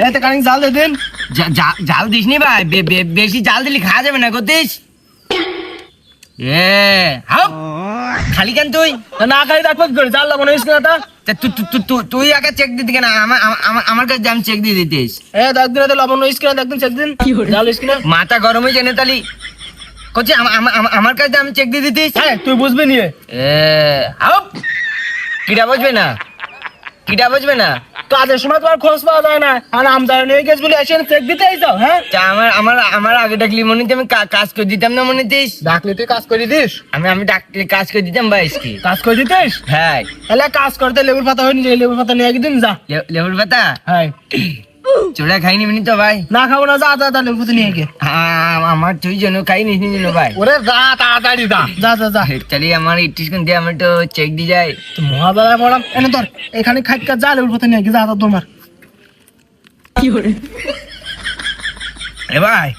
এতে কানিক জাল দে দিন। জাল দিস নি ভাই, বেশি জাল দিলে খাওয়া যাবে না করতিস। খালি কেন তুই? না খাই দেখো কি করে জাল লবণ হইছে না? তুই আগে চেক দিতি কেন? আমার কাছে আমি চেক দিয়ে দিতিস। দেখ দিন এতে লবণ হইছে কিনা দেখদিন চেক দিন। জাল হইছে কিনা? মাথা গরম হয়ে যায় তালি করছি, আমার কাছে আমি চেক দিয়ে দিতিস। হ্যাঁ তুই বুঝবি নিয়ে। কিটা বুঝবে না, কিটা বুঝবে না। কাজের সময় তোমার খোঁজ পাওয়া যায় না, আর আমদানি নিয়ে গেছ বলে এসে চেক দিতে আইছো। হ্যাঁ আমার আগে ডাকলি মনে আমি কাজ করে দিতাম না, মনে দিস? ডাকলে তুই কাজ করে দিস? আমি ডাকলে কাজ করে দিতাম ভাই। কি কাজ করে দিতিস? হ্যাঁ। তাহলে কাজ করতে লেবুর পাতা হয়নি, লেবুর পাতা নিয়ে একদিন যা। লেবুর পাতা? হ্যাঁ। চোরা খাইনি মিনি তো ভাই। না খাবো না, যা যা যা লেবুর পাতা নিয়ে গিয়ে। আমার তুই জন্য খাইনি জন্য ভাই। ওরে যা তাড়াতাড়ি যা যা যা যা। চলি আমার ইটিসকুন দিয়ে আমার তো চেক দিয়ে যায়। তো মহাদারা পড়াম এনে তোর এখানে খাইকা যা লেবুর পাতা নিয়ে গিয়ে যা যা তোমার। কি করে? এ ভাই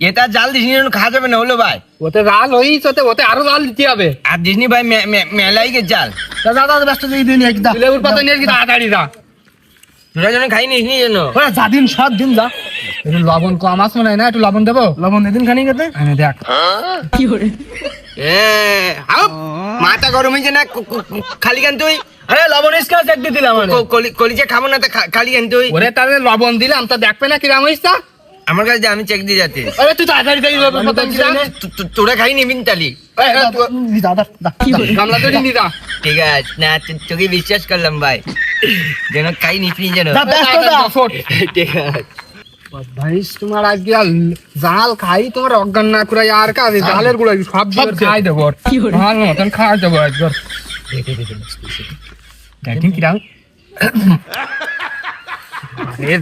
এটা জাল দিস নি, খাওয়া যাবে না হলো ভাই। ওতে জাল হইছে, ওতে আরো জাল দিতে হবে। আর দিস নি ভাই, মেলাই গে জাল। যা যা যা ব্যস্ত দিয়ে নিয়ে যা লেবুর পাতা নিয়ে গিয়ে তাড়াতাড়ি যা। তোরা জন্য খাইনি নি জন্য। ওরা যা দিন সব দিন যা। একটু লবণ কম আছে মনে হয় না, একটু লবণ দেবো। লবণ দিন খানি খেতে এনে দেখ। কি করে? মাথা গরম হয়েছে না, খালি কেন তুই? আরে লবণ ইসকা চেক দিয়ে দিলাম। কলিজা খাবো না, খালি কেন তুই? ওরে তাহলে লবণ দিলাম তো দেখবে না কিরাম হইছে। আমার কাছে আমি চেক দিয়ে যাতে। আরে তুই তাড়াতাড়ি যাই লেবুর পাতা নিয়ে যা। তোরা খাই নিবিন তালি। গামলা তো নিয়ে যা। ঠিক আছে, না তোকে বিশ্বাস করলাম ভাই, যেন খাই নিসনি যেন। ঠিক আছে ভাই, তোমার আজকে জাল খাই তোমার অজ্ঞান না করে আর কাজ জালের গুলো সব খাই দেবো। ভালো মতন খাওয়া দেবো একবার। দেখেন কিরাম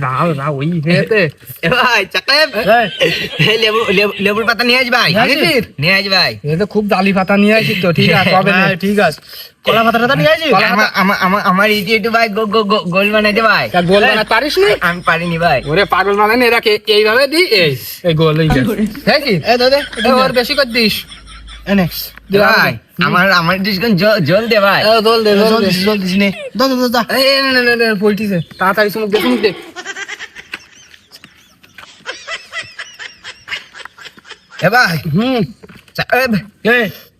জাল না ওই হেতে। ভাই চাকাব, লেবুর পাতা নিয়ে আস ভাই, নিয়ে আস ভাই। এটা খুব জালি পাতা নিয়ে আসি তো। ঠিক আছে হবে না, ঠিক আছে। কলা পাতাটা নিয়ে আসি। আমার ইটি একটু ভাই গোল বানাইতে ভাই। গোল বানাতে পারিস না? আমি পারিনি ভাই। ওরে পাগল বানানি, এরাকে এইভাবে দি এই গোল হয়ে যায়। ঠিক আছে এ দাদা ওর বেশি করে দিস। নেক্সট ভাই আমার ডিসকাউন্ট জল দে ভাই। জল দে জল দিস নে। দাদা দাদা এই না পল্টিছে তাড়াতাড়ি সুমুক দে। এ ভাই চাকাব,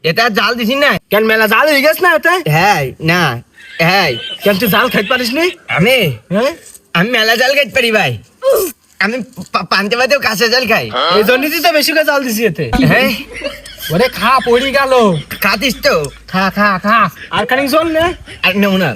এটা জাল দিছি না কেন? মেলা জাল হয়ে গেছ না এতে? হ্যাঁ না হ্যাঁ। কেন তুই জাল খাইতে পারিস নি? আমি মেলা জাল খাইতে পারি ভাই। আমি পান্তে পাতেও কাঁচা জাল খাই। এই জন্যই তো বেশি করে জাল দিছি এতে। হ্যাঁ ওরে খা পড়ি গেল। খাতিস তো? খা আর খানিক জল নে। আর নেও না।